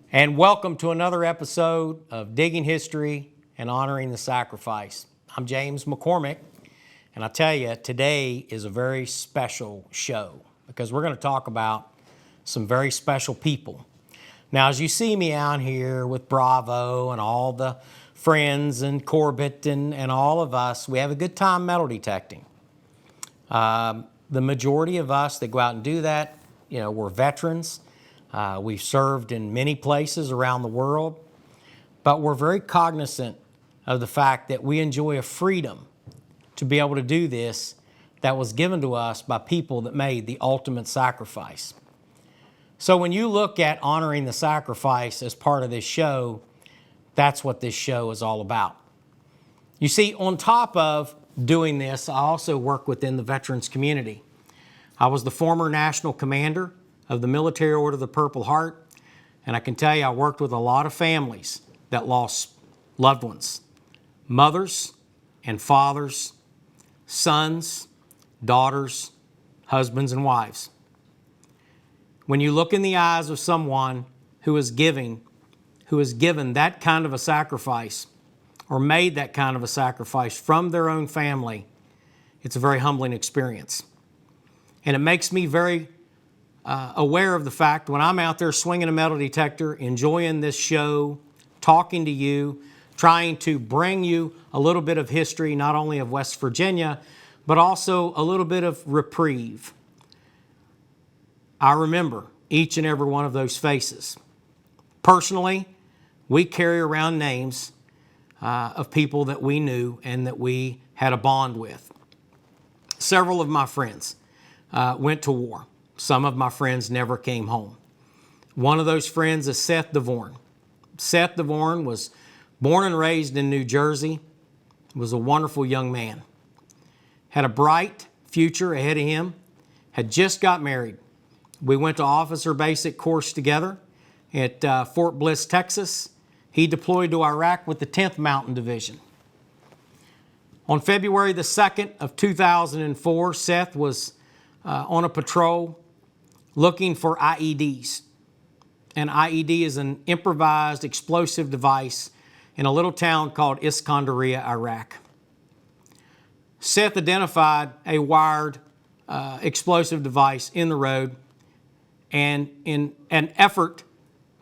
And welcome to another episode of Digging History and Honoring the Sacrifice. I'm James McCormick, and I tell you, today is a very special show because we're going to talk about some very special people. Now, as you see me out here with Bravo and all the friends and Corbett and all of us, we have a good time metal detecting. The majority of us that go out and do that, we're veterans. We've served in many places around the world, but we're very cognizant of the fact that we enjoy a freedom to be able to do this that was given to us by people that made the ultimate sacrifice. So when you look at honoring the sacrifice as part of this show, that's what this show is all about. You see, on top of doing this, I also work within the veterans community. I was the former national commander of the Military Order of the Purple Heart, and I can tell you I worked with a lot of families that lost loved ones, mothers and fathers, sons, daughters, husbands, and wives. When you look in the eyes of someone who is given that kind of a sacrifice or made that kind of a sacrifice from their own family, it's a very humbling experience. And it makes me very aware of the fact when I'm out there swinging a metal detector, enjoying this show, talking to you, trying to bring you a little bit of history, not only of West Virginia, but also a little bit of reprieve. I remember each and every one of those faces. Personally, we carry around names of people that we knew and that we had a bond with. Several of my friends went to war. Some of my friends never came home. One of those friends is Seth DeVorn. Seth DeVorn was born and raised in New Jersey, was a wonderful young man, had a bright future ahead of him, had just got married. We went to officer basic course together at Fort Bliss, Texas. He deployed to Iraq with the 10th Mountain Division. On February the 2nd of 2004, Seth was on a patrol looking for IEDs. An IED is an improvised explosive device in a little town called Iskandariya, Iraq. Seth identified a wired explosive device in the road, and in an effort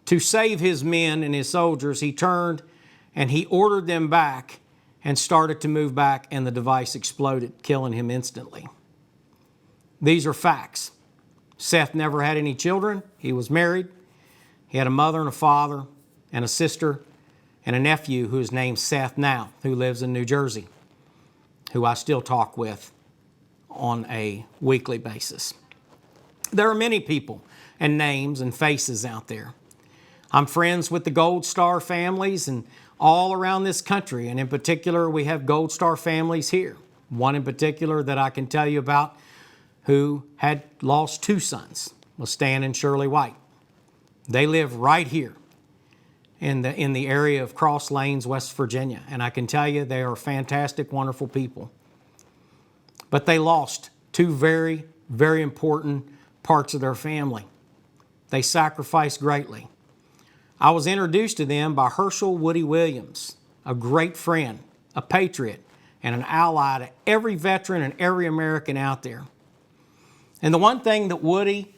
to save his men and his soldiers, he turned and he ordered them back and started to move back, and the device exploded, killing him instantly. These are facts. Seth never had any children. He was married. He had a mother and a father and a sister and a nephew who is named Seth now, who lives in New Jersey, who I still talk with on a weekly basis. There are many people and names and faces out there. I'm friends with the Gold Star families and all around this country, and in particular, we have Gold Star families here. One in particular that I can tell you about who had lost two sons was Stan and Shirley White. They live right here in the area of Cross Lanes, West Virginia, and I can tell you they are fantastic, wonderful people. But they lost two very, very important parts of their family. They sacrificed greatly. I was introduced to them by Herschel Woody Williams, a great friend, a patriot, and an ally to every veteran and every American out there. And the one thing that Woody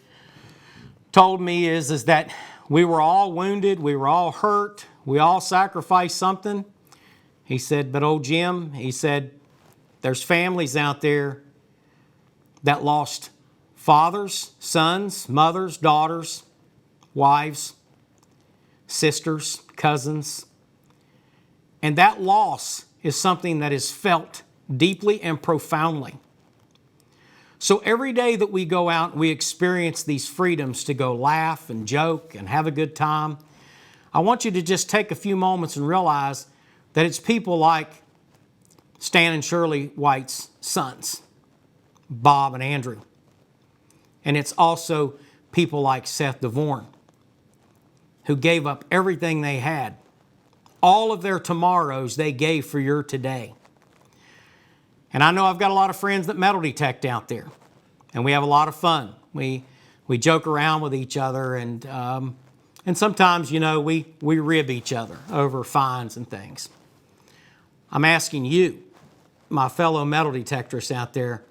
told me is that we were all wounded, we were all hurt, we all sacrificed something. He said, but old Jim, he said, there's families out there that lost fathers, sons, mothers, daughters, wives, sisters, cousins. And that loss is something that is felt deeply and profoundly. So every day that we go out, we experience these freedoms to go laugh and joke and have a good time. I want you to just take a few moments and realize that it's people like Stan and Shirley White's sons, Bob and Andrew. And it's also people like Seth DeVorn, who gave up everything they had. All of their tomorrows they gave for your today. And I know I've got a lot of friends that metal detect out there, and we have a lot of fun. We joke around with each other, and And sometimes, we rib each other over fines and things. I'm asking you, my fellow metal detectorists out there,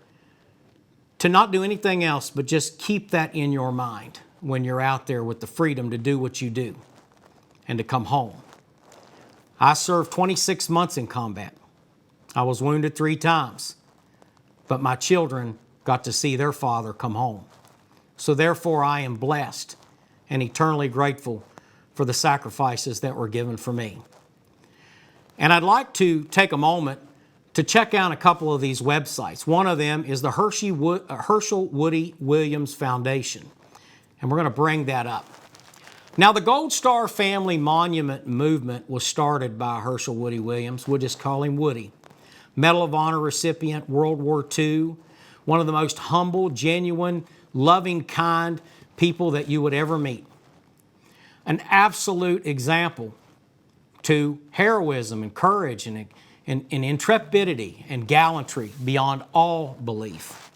to not do anything else but just keep that in your mind when you're out there with the freedom to do what you do and to come home. I served 26 months in combat. I was wounded 3 times, but my children got to see their father come home. So therefore, I am blessed and eternally grateful for the sacrifices that were given for me. And I'd like to take a moment to check out a couple of these websites. One of them is the Herschel Woody Williams Foundation, and we're going to bring that up. Now, the Gold Star Family Monument movement was started by Herschel Woody Williams. We'll just call him Woody. Medal of Honor recipient, World War II, one of the most humble, genuine, loving, kind people that you would ever meet. An absolute example to heroism and courage and intrepidity and gallantry beyond all belief.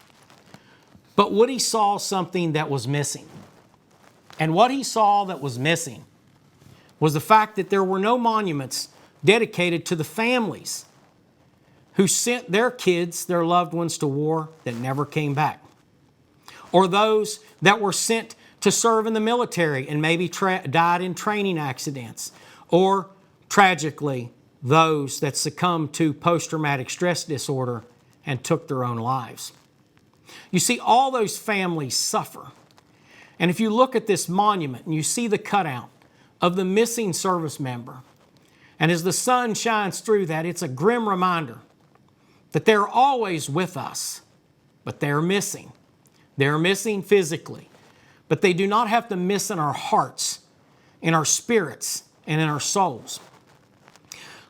But Woody saw something that was missing. And what he saw that was missing was the fact that there were no monuments dedicated to the families who sent their kids, their loved ones, to war that never came back. Or those that were sent to serve in the military and maybe died in training accidents. Or, tragically, those that succumbed to post-traumatic stress disorder and took their own lives. You see, all those families suffer. And if you look at this monument and you see the cutout of the missing service member, and as the sun shines through that, it's a grim reminder that they're always with us, but they're missing. They're missing physically, but they do not have to miss in our hearts, in our spirits, and in our souls.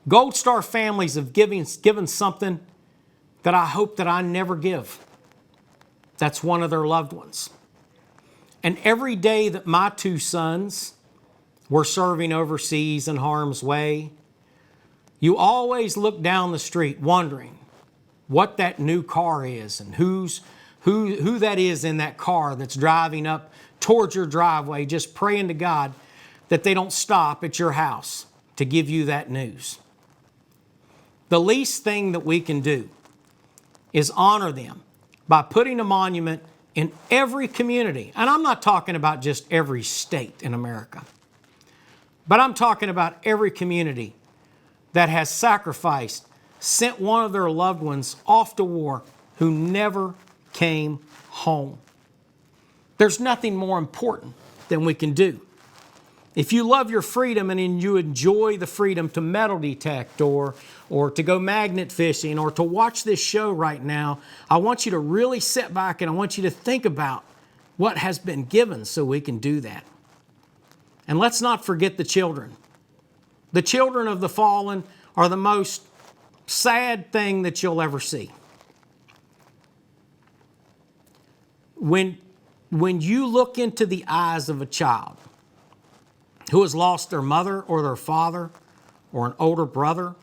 Gold Star families have given something that I hope that I never give. That's one of their loved ones. And every day that my 2 sons were serving overseas in harm's way, you always look down the street wondering what that new car is and who that is in that car that's driving up towards your driveway, just praying to God that they don't stop at your house to give you that news. The least thing that we can do is honor them by putting a monument in every community. And I'm not talking about just every state in America, but I'm talking about every community that has sacrificed, sent one of their loved ones off to war who never came home. There's nothing more important than we can do. If you love your freedom and you enjoy the freedom to metal detect or to go magnet fishing or to watch this show right now, I want you to really sit back and I want you to think about what has been given so we can do that. And let's not forget the children. The children of the fallen are the most sad thing that you'll ever see. When you look into the eyes of a child who has lost their mother or their father or an older brother,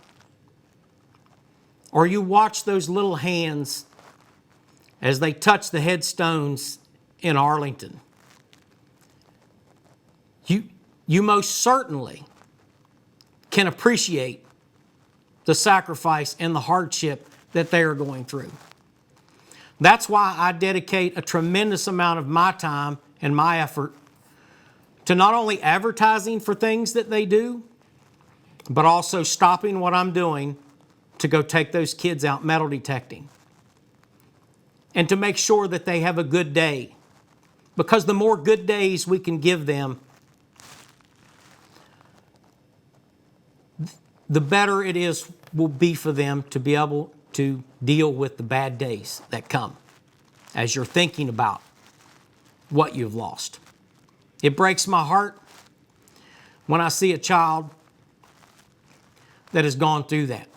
or you watch those little hands as they touch the headstones in Arlington, you most certainly can appreciate the sacrifice and the hardship that they are going through. That's why I dedicate a tremendous amount of my time and my effort to not only advertising for things that they do, but also stopping what I'm doing to go take those kids out metal detecting and to make sure that they have a good day. Because the more good days we can give them, the better it will be for them to be able to deal with the bad days that come as you're thinking about what you've lost. It breaks my heart when I see a child that has gone through that.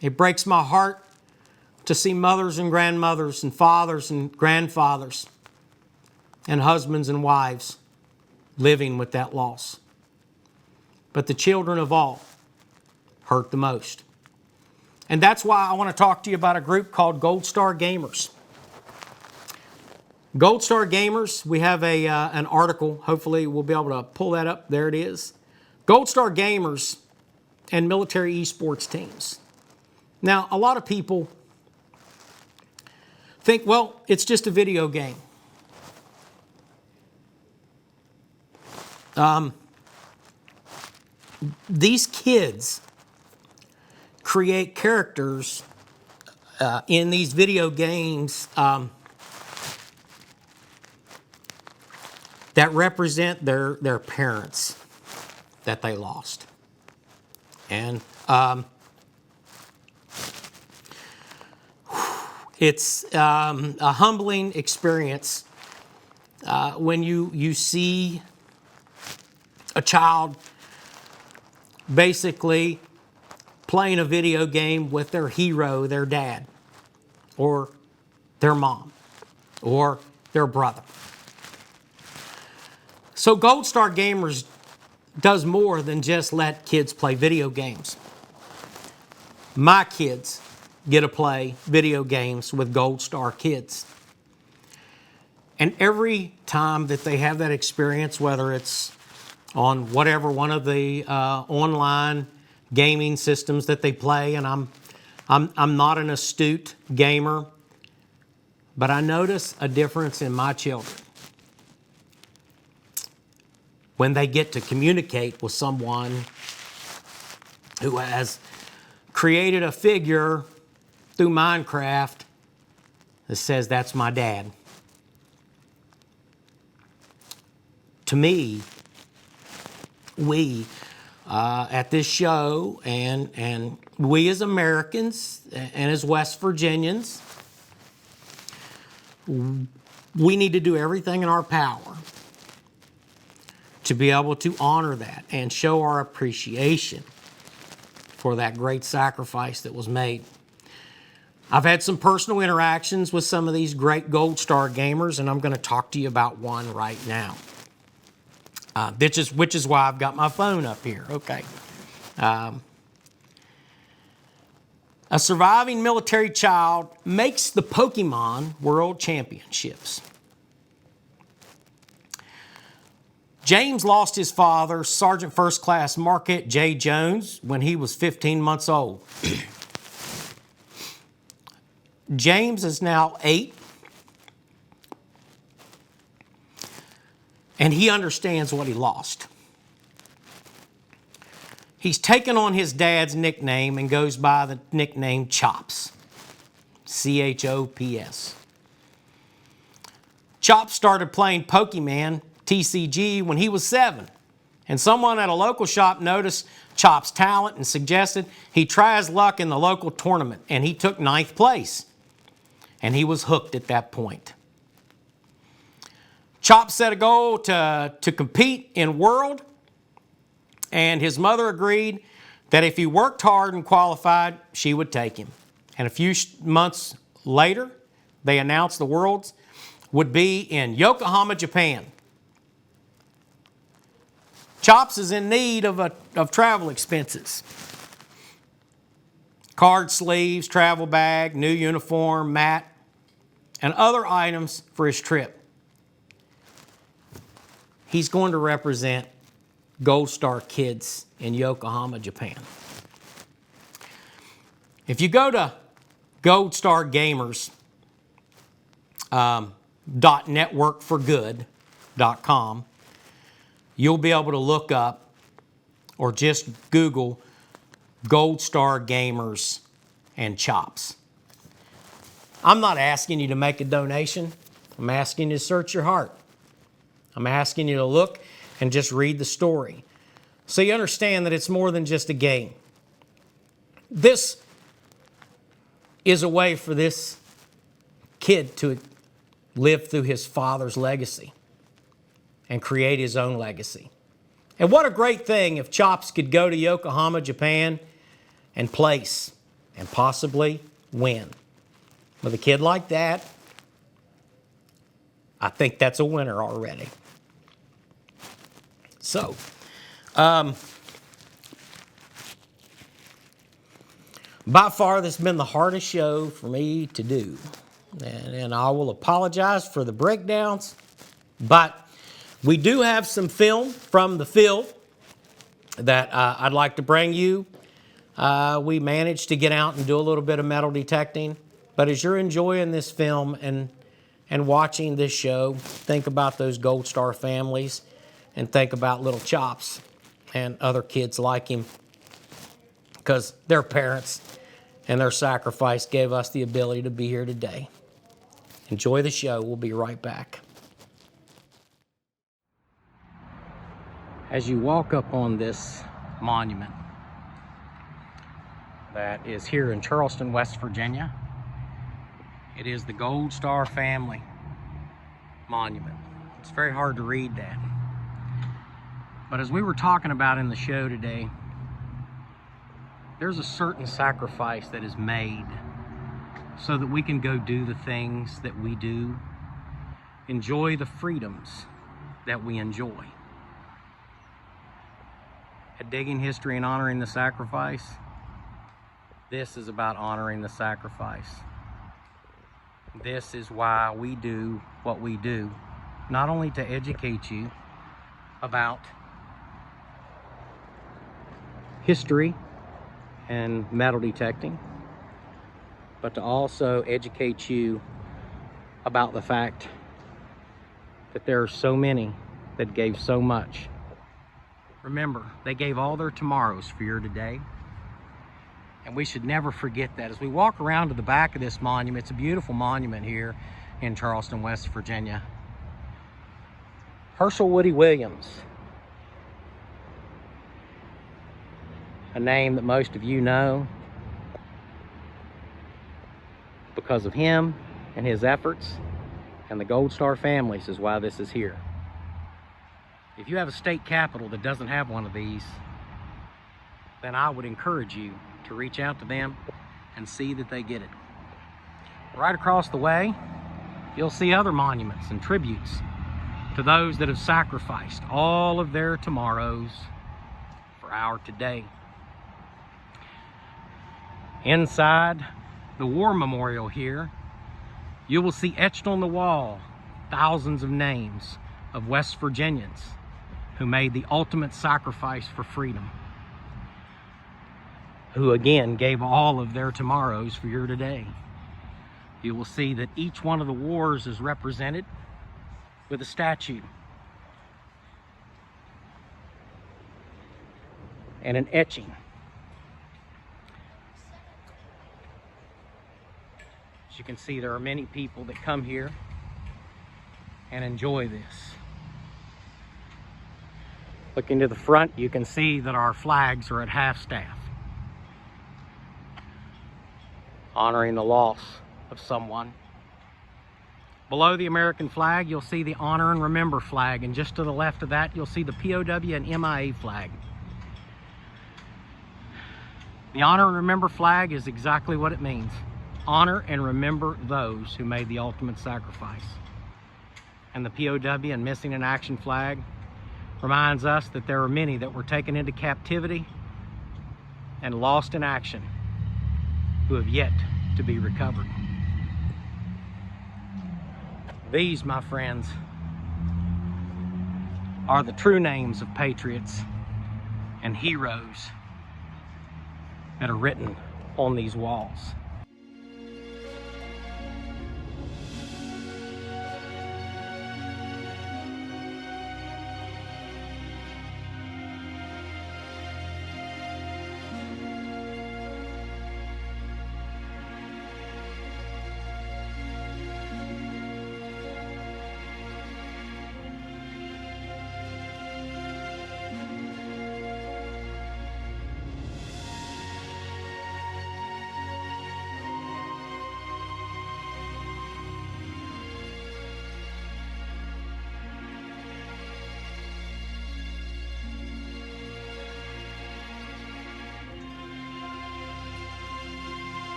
It breaks my heart to see mothers and grandmothers and fathers and grandfathers and husbands and wives living with that loss. But the children of all hurt the most. And that's why I want to talk to you about a group called Gold Star Gamers. Gold Star Gamers, we have an article. Hopefully we'll be able to pull that up. There it is. Gold Star Gamers and military esports teams. Now, a lot of people think, well, it's just a video game. These kids create characters in these video games that represent their parents that they lost. And it's a humbling experience when you see a child basically playing a video game with their hero, their dad, or their mom, or their brother. So Gold Star Gamers does more than just let kids play video games. My kids get to play video games with Gold Star kids. And every time that they have that experience, whether it's on whatever one of the online gaming systems that they play, and I'm not an astute gamer, but I notice a difference in my children when they get to communicate with someone who has created a figure through Minecraft that says, that's my dad. To me, we at this show, and we as Americans and as West Virginians, we need to do everything in our power to be able to honor that and show our appreciation for that great sacrifice that was made. I've had some personal interactions with some of these great Gold Star gamers, and I'm going to talk to you about one right now. Which is why I've got my phone up here. Okay. A surviving military child makes the Pokemon World Championships. James lost his father, Sergeant First Class Marquette J. Jones, when he was 15 months old. James is now 8. And he understands what he lost. He's taken on his dad's nickname and goes by the nickname Chops. C-H-O-P-S. Chops started playing Pokemon TCG when he was 7. And someone at a local shop noticed Chops' talent and suggested he try his luck in the local tournament. And he took 9th place. And he was hooked at that point. Chop set a goal to compete in World, and his mother agreed that if he worked hard and qualified, she would take him. And a few months later, they announced the Worlds would be in Yokohama, Japan. Chops is in need of travel expenses. Card sleeves, travel bag, new uniform, mat, and other items for his trip. He's going to represent Gold Star kids in Yokohama, Japan. If you go to goldstargamers.networkforgood.com, you'll be able to look up or just Google Gold Star Gamers and Chops. I'm not asking you to make a donation. I'm asking you to search your heart. I'm asking you to look and just read the story so you understand that it's more than just a game. This is a way for this kid to live through his father's legacy and create his own legacy. And what a great thing if Chops could go to Yokohama, Japan, and place and possibly win. With a kid like that, I think that's a winner already. So, by far, this has been the hardest show for me to do. and I will apologize for the breakdowns, but we do have some film from the field that I'd like to bring you. We managed to get out and do a little bit of metal detecting, but as you're enjoying this film and watching this show, think about those Gold Star families and think about little Chops and other kids like him, because their parents and their sacrifice gave us the ability to be here today. Enjoy the show. We'll be right back. As you walk up on this monument that is here in Charleston, West Virginia, it is the Gold Star Family Monument. It's very hard to read that. But as we were talking about in the show today, there's a certain sacrifice that is made so that we can go do the things that we do, enjoy the freedoms that we enjoy. At Digging History and Honoring the Sacrifice, this is about honoring the sacrifice. This is why we do what we do, not only to educate you about history and metal detecting, but to also educate you about the fact that there are so many that gave so much. Remember, they gave all their tomorrows for your today, and we should never forget that. As we walk around to the back of this monument, it's a beautiful monument here in Charleston, West Virginia. Herschel Woody Williams, a name that most of you know because of him and his efforts, and the Gold Star families is why this is here. If you have a state capitol that doesn't have one of these, then I would encourage you to reach out to them and see that they get it. Right across the way, you'll see other monuments and tributes to those that have sacrificed all of their tomorrows for our today. Inside the War Memorial here, you will see etched on the wall thousands of names of West Virginians who made the ultimate sacrifice for freedom, who again gave all of their tomorrows for your today. You will see that each one of the wars is represented with a statue and an etching. As you can see, there are many people that come here and enjoy this. Looking to the front, you can see that our flags are at half-staff, honoring the loss of someone. Below the American flag, you'll see the Honor and Remember flag, and just to the left of that, you'll see the POW and MIA flag. The Honor and Remember flag is exactly what it means. Honor and remember those who made the ultimate sacrifice. And the POW and Missing in Action flag reminds us that there are many that were taken into captivity and lost in action who have yet to be recovered. These, my friends, are the true names of patriots and heroes that are written on these walls.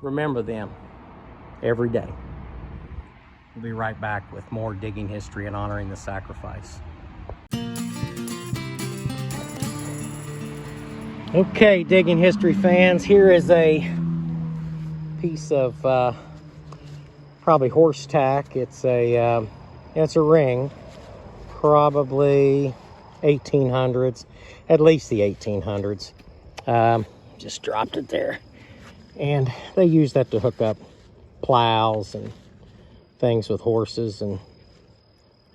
Remember them every day. We'll be right back with more Digging History and Honoring the Sacrifice. Okay, digging history fans, here is a piece of probably horse tack. It's a ring, probably 1800s, at least the 1800s. Just dropped it there, and they use that to hook up plows and things with horses. And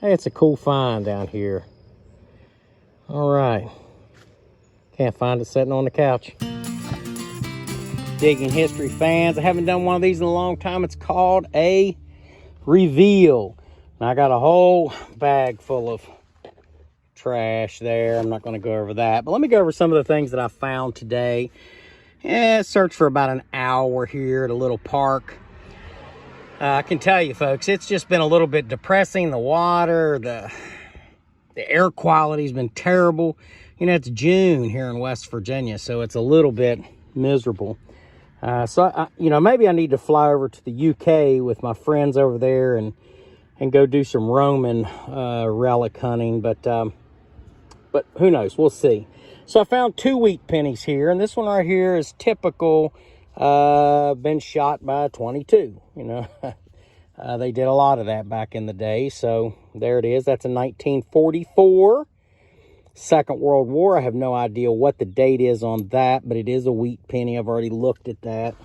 hey, it's a cool find down here. All right. Can't find it sitting on the couch. Digging history fans, I haven't done one of these in a long time. It's called a reveal. And I got a whole bag full of trash there. I'm not going to go over that, but let me go over some of the things that I found today. Searched for about an hour here at a little park. I can tell you folks, it's just been a little bit depressing. The water, the air quality's been terrible. You know, it's June here in West Virginia, so it's a little bit miserable. You know, maybe I need to fly over to the UK with my friends over there and go do some Roman relic hunting, but who knows? We'll see. So I found 2 wheat pennies here, and this one right here is typical. Been shot by a 22. You know, they did a lot of that back in the day. So there it is. That's a 1944. Second World War. I have no idea what the date is on that, but it is a wheat penny. I've already looked at that.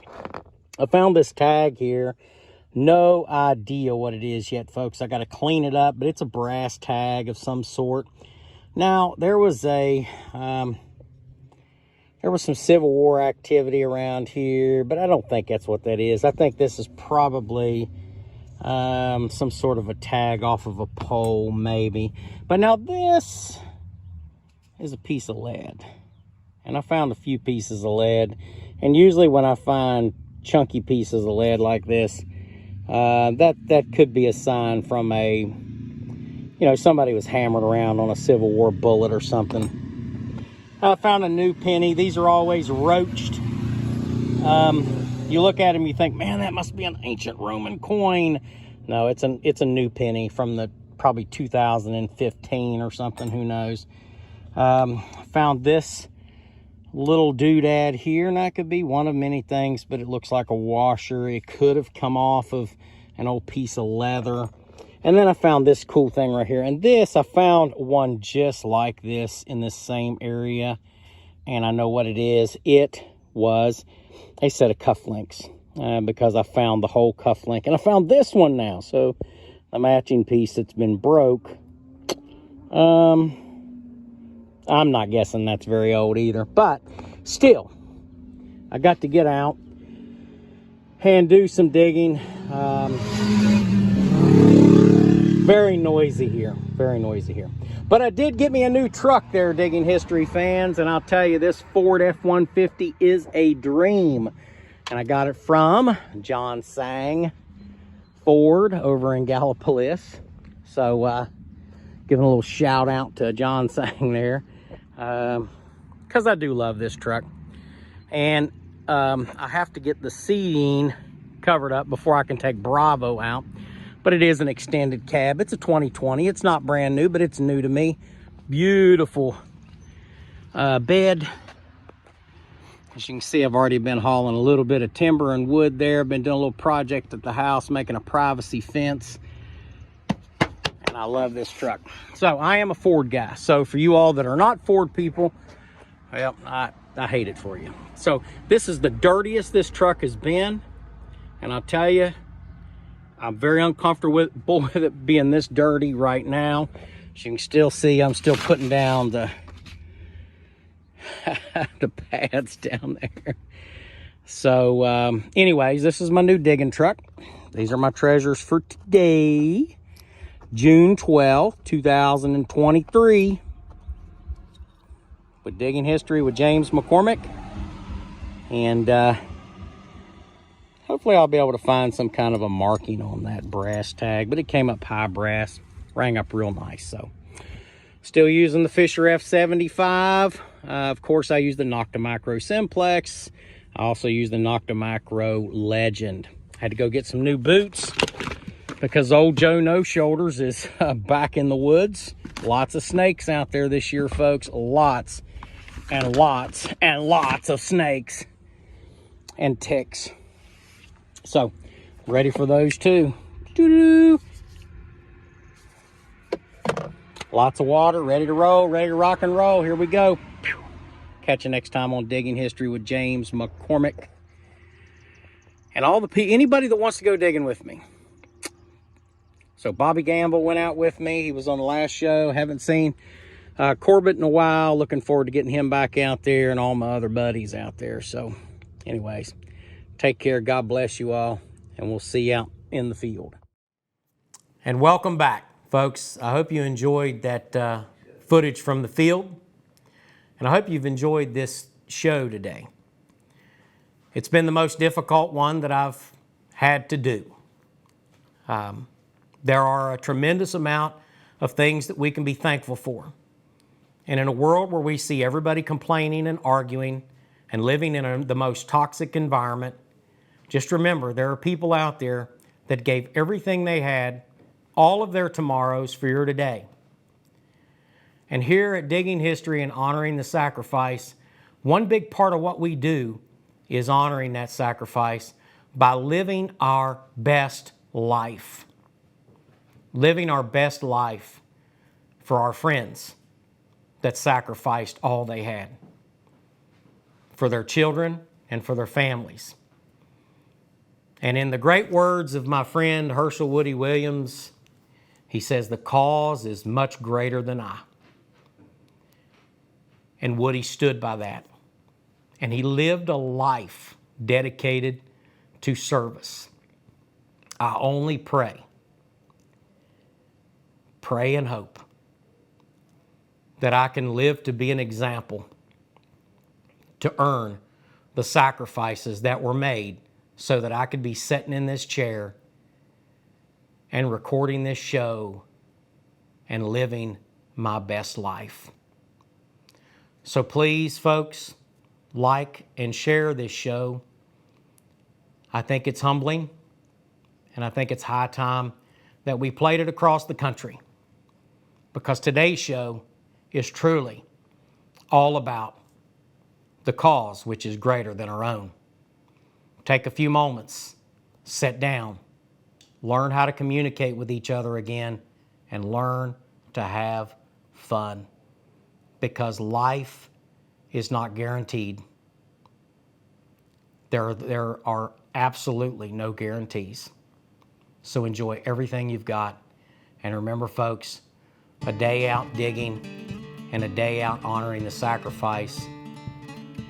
I found this tag here. No idea what it is yet, folks. I got to clean it up, but it's a brass tag of some sort. Now, there was some Civil War activity around here, but I don't think that's what that is. I think this is probably some sort of a tag off of a pole, maybe. But now this is a piece of lead, and I found a few pieces of lead. And usually when I find chunky pieces of lead like this, that could be a sign from somebody was hammered around on a Civil War bullet or something. I found a new penny. These are always roached. You look at them, you think, man, that must be an ancient Roman coin. No, it's a new penny from the probably 2015 or something. Who knows? Found this little doodad here, and that could be one of many things, but it looks like a washer. It could have come off of an old piece of leather. And then I found this cool thing right here, and I found one just like this in this same area, and I know what it is. It was a set of cufflinks, because I found the whole cufflink, and I found this one now. So a matching piece that's been broke. I'm not guessing that's very old either, but still, I got to get out and do some digging. Very noisy here, very noisy here. But I did get me a new truck there, digging history fans, and I'll tell you, this Ford F-150 is a dream. And I got it from John Sang Ford over in Gallipolis. So giving a little shout out to John Sang there, because I do love this truck. And I have to get the seating covered up before I can take Bravo out. But it is an extended cab. It's a 2020. It's not brand new, but it's new to me. Beautiful bed. As you can see, I've already been hauling a little bit of timber and wood there. Been doing a little project at the house, making a privacy fence. And I love this truck. So I am a Ford guy. So for you all that are not Ford people, well, I hate it for you. So this is the dirtiest this truck has been. And I'll tell you, I'm very uncomfortable with it being this dirty right now. As you can still see, I'm still putting down the the pads down there. So anyways, this is my new digging truck. These are my treasures for today, June 12th, 2023. With Digging History with James McCormick. And hopefully I'll be able to find some kind of a marking on that brass tag, but it came up high brass, rang up real nice. So still using the Fisher F75. Of course, I use the Nocta Micro Simplex. I also use the Nocta Micro Legend. Had to go get some new boots because old Joe No Shoulders is back in the woods. Lots of snakes out there this year, folks. Lots. and lots of snakes and ticks. So, ready for those too. Doo-doo. Lots of water, ready to roll, ready to rock and roll. Here we go. Catch you next time on Digging History with James McCormick. And anybody that wants to go digging with me. So Bobby Gamble went out with me. He was on the last show. Haven't seen Corbett in a while. Looking forward to getting him back out there and all my other buddies out there. So anyways, take care. God bless you all. And we'll see you out in the field. And welcome back, folks. I hope you enjoyed that footage from the field. And I hope you've enjoyed this show today. It's been the most difficult one that I've had to do. There are a tremendous amount of things that we can be thankful for. And in a world where we see everybody complaining and arguing and living in the most toxic environment, just remember there are people out there that gave everything they had, all of their tomorrows for your today. And here at Digging History and Honoring the Sacrifice, one big part of what we do is honoring that sacrifice by living our best life. Living our best life for our friends that sacrificed all they had, for their children and for their families. And in the great words of my friend Herschel Woody Williams, he says, "The cause is much greater than I." And Woody stood by that. And he lived a life dedicated to service. I only pray and hope that I can live to be an example to earn the sacrifices that were made so that I could be sitting in this chair and recording this show and living my best life. So please, folks, like and share this show. I think it's humbling, and I think it's high time that we played it across the country, because today's show is truly all about the cause which is greater than our own. Take a few moments, sit down, learn how to communicate with each other again, and learn to have fun. Because life is not guaranteed. There are absolutely no guarantees. So enjoy everything you've got. And remember, folks, a day out digging and a day out honoring the sacrifice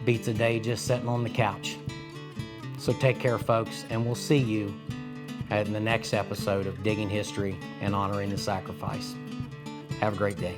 beats a day just sitting on the couch. So take care, folks, and we'll see you in the next episode of Digging History and Honoring the Sacrifice. Have a great day.